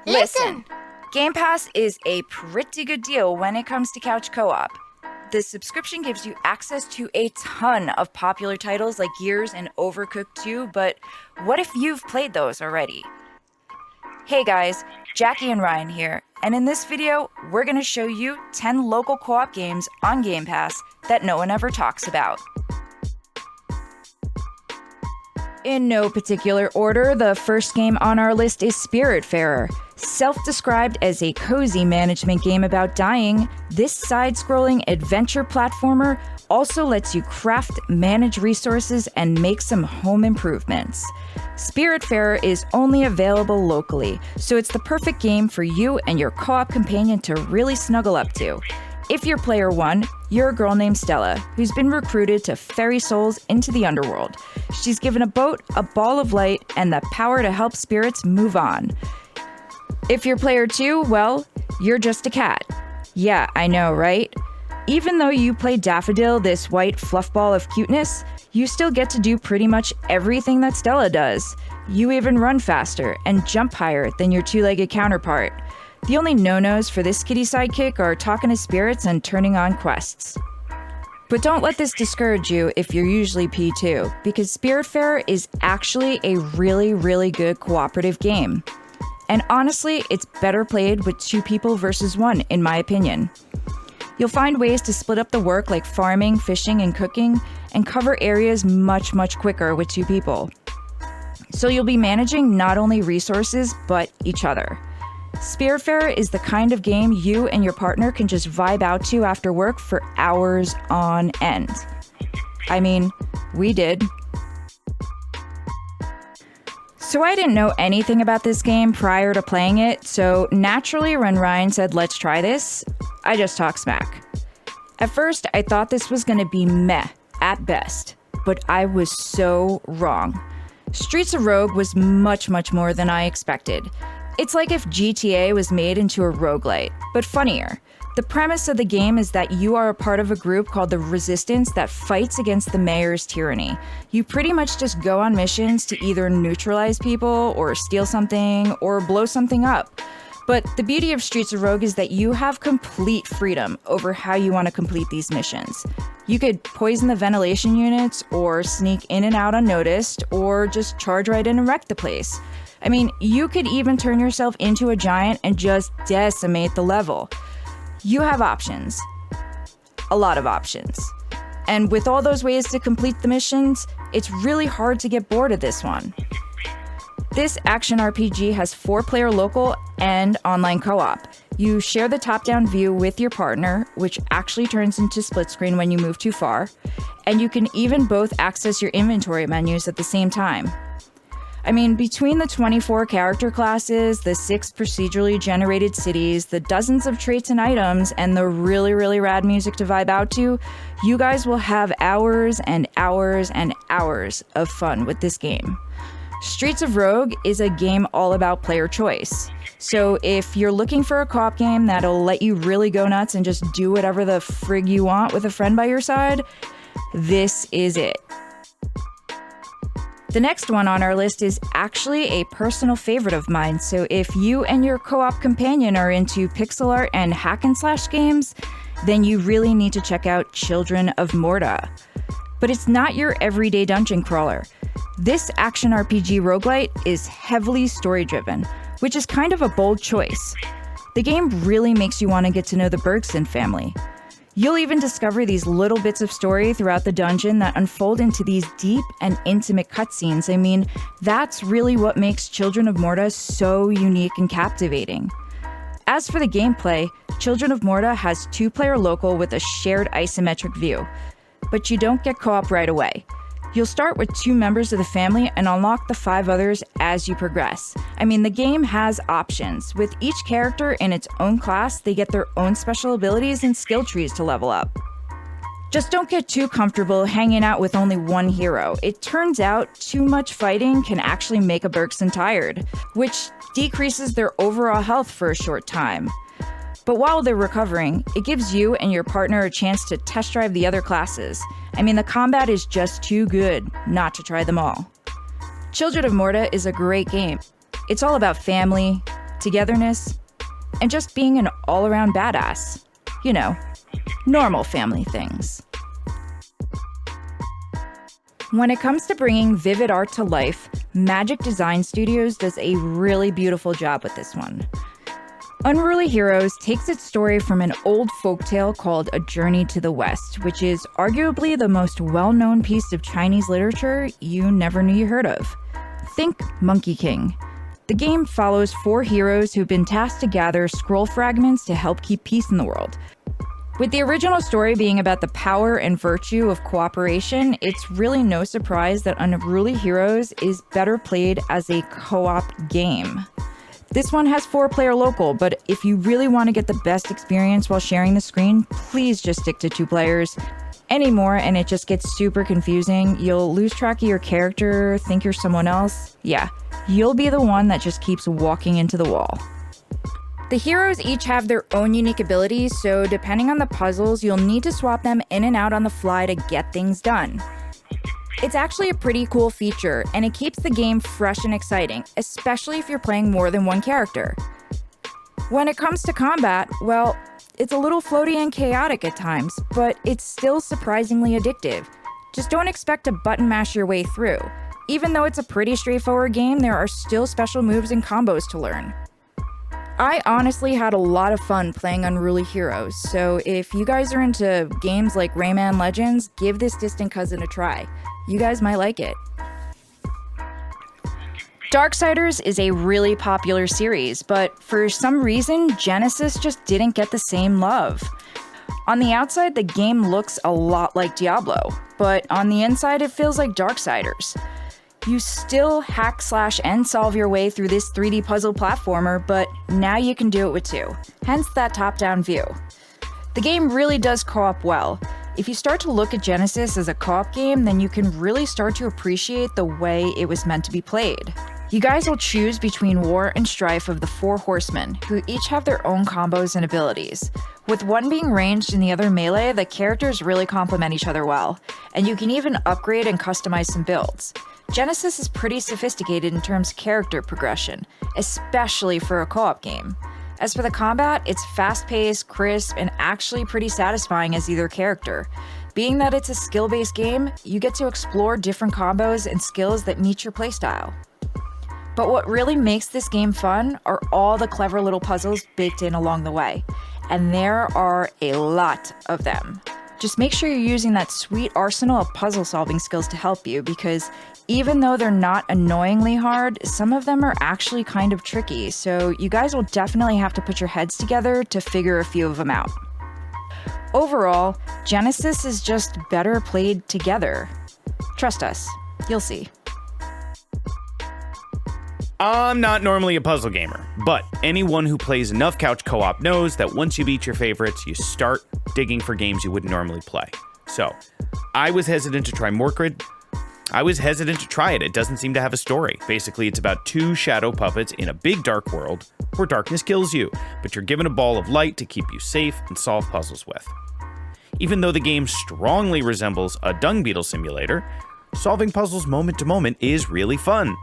Listen, Game Pass is a pretty good deal when it comes to couch co-op. The subscription gives you access to a ton of popular titles like Gears and Overcooked 2, but what if you've played those already? Hey guys, Jackie and Ryan here, and in this video, we're going to show you 10 local co-op games on Game Pass that no one ever talks about. In no particular order, the first game on our list is Spiritfarer. Self-described as a cozy management game about dying, this side-scrolling adventure platformer also lets you craft, manage resources, and make some home improvements. Spiritfarer is only available locally, so it's the perfect game for you and your co-op companion to really snuggle up to. If you're player 1, you're a girl named Stella, who's been recruited to ferry souls into the underworld. She's given a boat, a ball of light, and the power to help spirits move on. If you're player 2, well, you're just a cat. Yeah, I know, right? Even though you play Daffodil, this white fluffball of cuteness, you still get to do pretty much everything that Stella does. You even run faster and jump higher than your two-legged counterpart. The only no-nos for this kitty sidekick are talking to spirits and turning on quests. But don't let this discourage you if you're usually P2, because Spiritfarer is actually a really good cooperative game. And honestly, it's better played with 2 people versus 1, in my opinion. You'll find ways to split up the work like farming, fishing, and cooking, and cover areas much quicker with 2 people. So you'll be managing not only resources, but each other. Spiritfarer is the kind of game you and your partner can just vibe out to after work for hours on end. I mean, we did. So I didn't know anything about this game prior to playing it, so naturally when Ryan said let's try this, I just talked smack. At first, I thought this was going to be meh at best, but I was so wrong. Streets of Rogue was much more than I expected. It's like if GTA was made into a roguelite, but funnier. The premise of the game is that you are a part of a group called the Resistance that fights against the mayor's tyranny. You pretty much just go on missions to either neutralize people, or steal something, or blow something up. But the beauty of Streets of Rogue is that you have complete freedom over how you want to complete these missions. You could poison the ventilation units, or sneak in and out unnoticed, or just charge right in and wreck the place. I mean, you could even turn yourself into a giant and just decimate the level. You have options. A lot of options. And with all those ways to complete the missions, it's really hard to get bored of this one. This action RPG has 4-player local and online co-op. You share the top-down view with your partner, which actually turns into split screen when you move too far, and you can even both access your inventory menus at the same time. I mean, between the 24 character classes, the 6 procedurally generated cities, the dozens of traits and items, and the really rad music to vibe out to, you guys will have hours and hours of fun with this game. Streets of Rogue is a game all about player choice. So if you're looking for a co-op game that'll let you really go nuts and just do whatever the frig you want with a friend by your side, this is it. The next one on our list is actually a personal favorite of mine, so if you and your co-op companion are into pixel art and hack and slash games, then you really need to check out Children of Morta. But it's not your everyday dungeon crawler. This action RPG roguelite is heavily story-driven, which is kind of a bold choice. The game really makes you want to get to know the Bergson family. You'll even discover these little bits of story throughout the dungeon that unfold into these deep and intimate cutscenes. I mean, that's really what makes Children of Morta so unique and captivating. As for the gameplay, Children of Morta has 2-player local with a shared isometric view. But you don't get co-op right away. You'll start with 2 members of the family and unlock the 5 others as you progress. I mean, the game has options. With each character in its own class, they get their own special abilities and skill trees to level up. Just don't get too comfortable hanging out with only one hero. It turns out too much fighting can actually make a Bergson tired, which decreases their overall health for a short time. But while they're recovering, it gives you and your partner a chance to test drive the other classes. I mean, the combat is just too good not to try them all. Children of Morta is a great game. It's all about family, togetherness, and just being an all-around badass. You know, normal family things. When it comes to bringing vivid art to life, Magic Design Studios does a really beautiful job with this one. Unruly Heroes takes its story from an old folktale called A Journey to the West, which is arguably the most well-known piece of Chinese literature you never knew you heard of. Think Monkey King. The game follows 4 heroes who've been tasked to gather scroll fragments to help keep peace in the world. With the original story being about the power and virtue of cooperation, it's really no surprise that Unruly Heroes is better played as a co-op game. This one has 4-player local, but if you really want to get the best experience while sharing the screen, please just stick to 2 players. Any more and it just gets super confusing. You'll lose track of your character, think you're someone else. Yeah, you'll be the one that just keeps walking into the wall. The heroes each have their own unique abilities, so depending on the puzzles, you'll need to swap them in and out on the fly to get things done. It's actually a pretty cool feature, and it keeps the game fresh and exciting, especially if you're playing more than one character. When it comes to combat, well, it's a little floaty and chaotic at times, but it's still surprisingly addictive. Just don't expect to button mash your way through. Even though it's a pretty straightforward game, there are still special moves and combos to learn. I honestly had a lot of fun playing Unruly Heroes, so if you guys are into games like Rayman Legends, give this distant cousin a try. You guys might like it. Darksiders is a really popular series, but for some reason, Genesis just didn't get the same love. On the outside, the game looks a lot like Diablo, but on the inside, it feels like Darksiders. You still hack, slash, and solve your way through this 3D puzzle platformer, but now you can do it with 2, hence that top-down view. The game really does co-op well. If you start to look at Genesis as a co-op game, then you can really start to appreciate the way it was meant to be played. You guys will choose between War and Strife of the 4 horsemen, who each have their own combos and abilities. With one being ranged and the other melee, the characters really complement each other well, and you can even upgrade and customize some builds. Genesis is pretty sophisticated in terms of character progression, especially for a co-op game. As for the combat, it's fast-paced, crisp, and actually pretty satisfying as either character. Being that it's a skill-based game, you get to explore different combos and skills that meet your playstyle. But what really makes this game fun are all the clever little puzzles baked in along the way, and there are a lot of them. Just make sure you're using that sweet arsenal of puzzle-solving skills to help you, because even though they're not annoyingly hard, some of them are actually kind of tricky, so you guys will definitely have to put your heads together to figure a few of them out. Overall, Genesis is just better played together. Trust us, you'll see. I'm not normally a puzzle gamer, but anyone who plays enough couch co-op knows that once you beat your favorites, you start digging for games you wouldn't normally play. So, I was hesitant to try Morkredd. I was hesitant to try it. It doesn't seem to have a story. Basically, it's about 2 shadow puppets in a big dark world where darkness kills you, but you're given a ball of light to keep you safe and solve puzzles with. Even though the game strongly resembles a dung beetle simulator, solving puzzles moment to moment is really fun.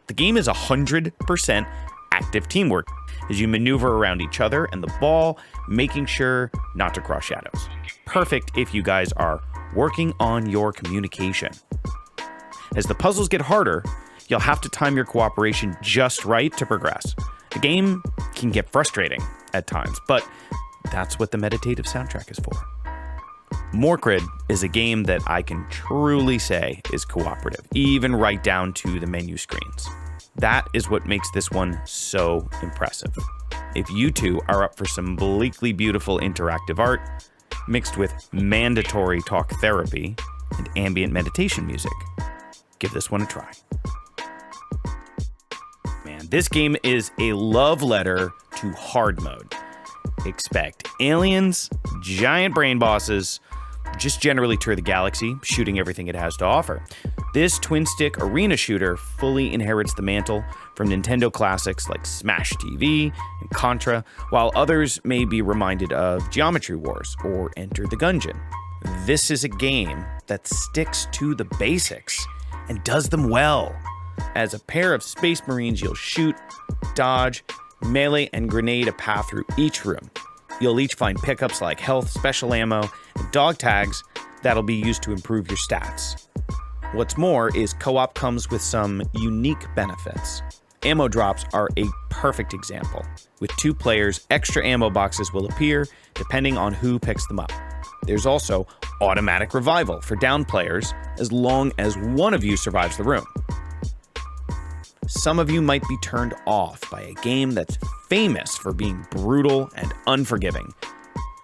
The game is 100% active teamwork as you maneuver around each other and the ball, making sure not to cross shadows. Perfect if you guys are working on your communication. As the puzzles get harder, you'll have to time your cooperation just right to progress. The game can get frustrating at times, but that's what the meditative soundtrack is for. Morkredd is a game that I can truly say is cooperative, even right down to the menu screens. That is what makes this one so impressive. If you two are up for some bleakly beautiful interactive art, mixed with mandatory talk therapy and ambient meditation music, give this one a try. Man, this game is a love letter to hard mode. Expect aliens, giant brain bosses, just generally tour the galaxy, shooting everything it has to offer. This twin-stick arena shooter fully inherits the mantle from Nintendo classics like Smash TV and Contra, while others may be reminded of Geometry Wars or Enter the Gungeon. This is a game that sticks to the basics and does them well. As a pair of Space Marines, you'll shoot, dodge, melee and grenade a path through each room. You'll each find pickups like health, special ammo, and dog tags that'll be used to improve your stats. What's more is co-op comes with some unique benefits. Ammo drops are a perfect example. With 2 players, extra ammo boxes will appear depending on who picks them up. There's also automatic revival for down players as long as one of you survives the room. Some of you might be turned off by a game that's famous for being brutal and unforgiving.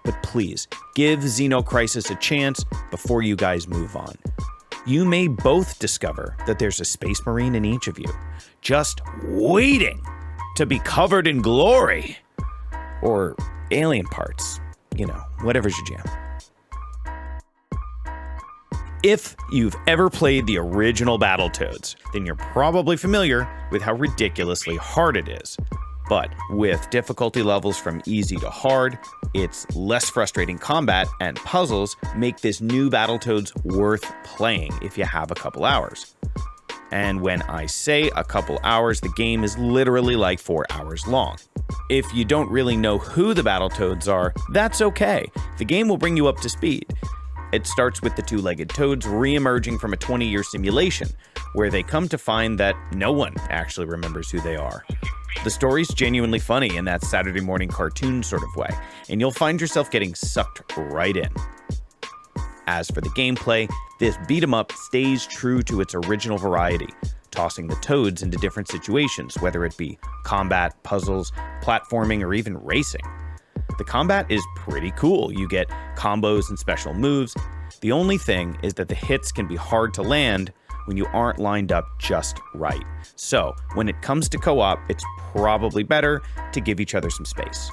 But please, give Xeno Crisis a chance before you guys move on. You may both discover that there's a Space Marine in each of you, just waiting to be covered in glory. Or alien parts. Whatever's your jam. If you've ever played the original Battletoads, then you're probably familiar with how ridiculously hard it is. But with difficulty levels from easy to hard, its less frustrating combat and puzzles make this new Battletoads worth playing if you have a couple hours. And when I say a couple hours, the game is literally like 4 hours long. If you don't really know who the Battletoads are, that's okay. The game will bring you up to speed. It starts with the 2-legged toads re-emerging from a 20-year simulation, where they come to find that no one actually remembers who they are. The story's genuinely funny in that Saturday morning cartoon sort of way, and you'll find yourself getting sucked right in. As for the gameplay, this beat-em-up stays true to its original variety, tossing the toads into different situations, whether it be combat, puzzles, platforming, or even racing. The combat is pretty cool. You get combos and special moves. The only thing is that the hits can be hard to land when you aren't lined up just right. So, when it comes to co-op, it's probably better to give each other some space.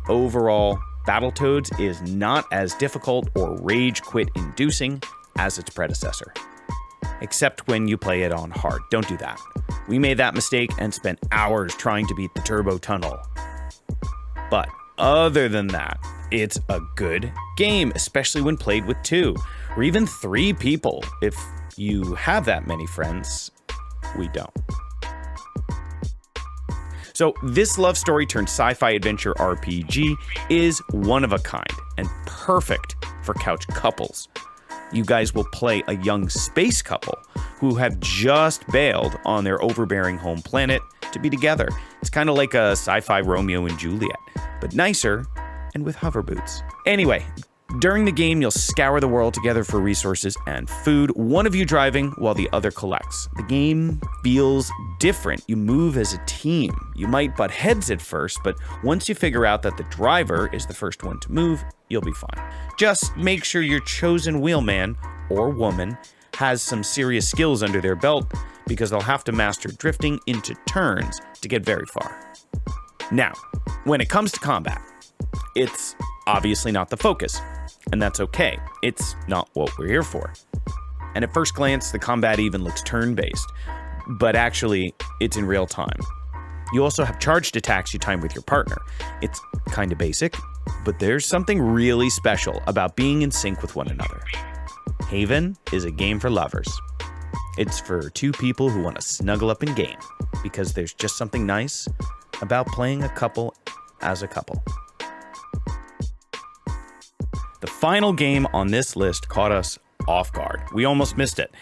Overall, Battletoads is not as difficult or rage quit inducing as its predecessor. Except when you play it on hard. Don't do that. We made that mistake and spent hours trying to beat the turbo tunnel. But other than that, it's a good game, especially when played with 2 or even 3 people. If you have that many friends, we don't. So this love story turned sci-fi adventure RPG is one of a kind and perfect for couch couples. You guys will play a young space couple who have just bailed on their overbearing home planet to be together. It's kind of like a sci-fi Romeo and Juliet, but nicer and with hover boots. Anyway, during the game, you'll scour the world together for resources and food, one of you driving while the other collects. The game feels different. You move as a team. You might butt heads at first, but once you figure out that the driver is the first one to move, you'll be fine. Just make sure your chosen wheelman or woman has some serious skills under their belt, because they'll have to master drifting into turns to get very far. Now, when it comes to combat, it's obviously not the focus, and that's okay. It's not what we're here for. And at first glance, the combat even looks turn-based, but actually, it's in real time. You also have charged attacks you time with your partner. It's kind of basic, but there's something really special about being in sync with one another. Haven is a game for lovers. It's for 2 people who want to snuggle up and game, because there's just something nice about playing a couple as a couple. The final game on this list caught us off guard. We almost missed it.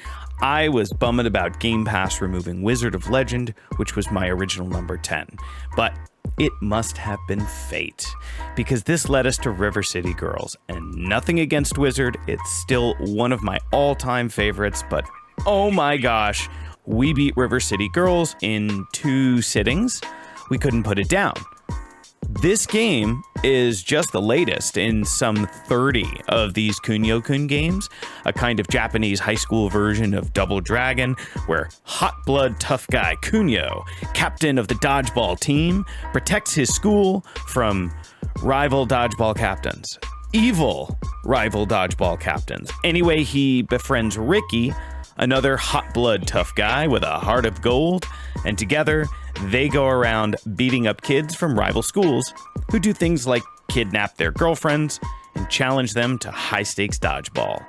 I was bummed about Game Pass removing Wizard of Legend, which was my original number 10. But it must have been fate, because this led us to River City Girls. And nothing against Wizard, it's still one of my all-time favorites, but oh my gosh, we beat River City Girls in 2 sittings. We couldn't put it down. This game is just the latest in some 30 of these Kunio-kun games, a kind of Japanese high school version of Double Dragon, where hot blood tough guy Kunio, captain of the dodgeball team, protects his school from rival dodgeball captains. Evil rival dodgeball captains. Anyway, he befriends Ricky, another hot blood tough guy with a heart of gold, and together they go around beating up kids from rival schools who do things like kidnap their girlfriends and challenge them to high-stakes dodgeball.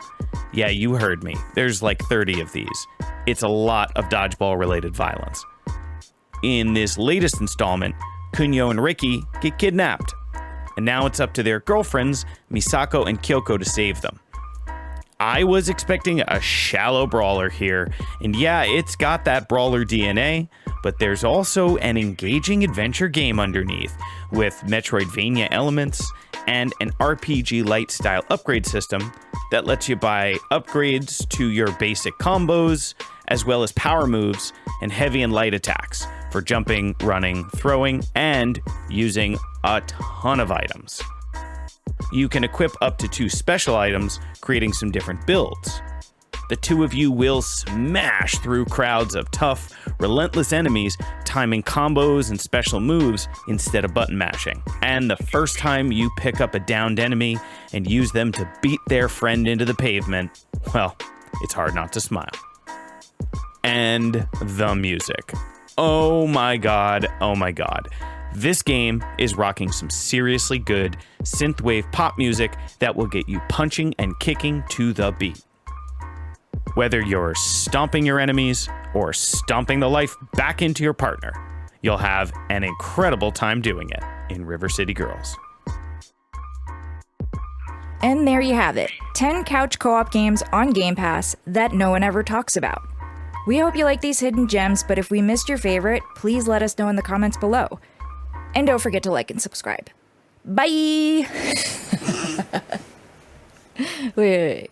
Yeah, you heard me. There's like 30 of these. It's a lot of dodgeball-related violence. In this latest installment, Kunio and Riki get kidnapped, and now it's up to their girlfriends, Misako and Kyoko, to save them. I was expecting a shallow brawler here, and yeah, it's got that brawler DNA, but there's also an engaging adventure game underneath, with Metroidvania elements and an RPG-light style upgrade system that lets you buy upgrades to your basic combos, as well as power moves and heavy and light attacks for jumping, running, throwing, and using a ton of items. You can equip up to 2 special items, creating some different builds. The two of you will smash through crowds of tough, relentless enemies, timing combos and special moves instead of button mashing. And the first time you pick up a downed enemy and use them to beat their friend into the pavement, well, it's hard not to smile. And the music. Oh my god, oh my god. This game is rocking some seriously good synthwave pop music that will get you punching and kicking to the beat. Whether you're stomping your enemies or stomping the life back into your partner, you'll have an incredible time doing it in River City Girls. And there you have it, 10 couch co-op games on Game Pass that no one ever talks about. We hope you like these hidden gems, but if we missed your favorite, please let us know in the comments below. And don't forget to like and subscribe. Bye! Wait.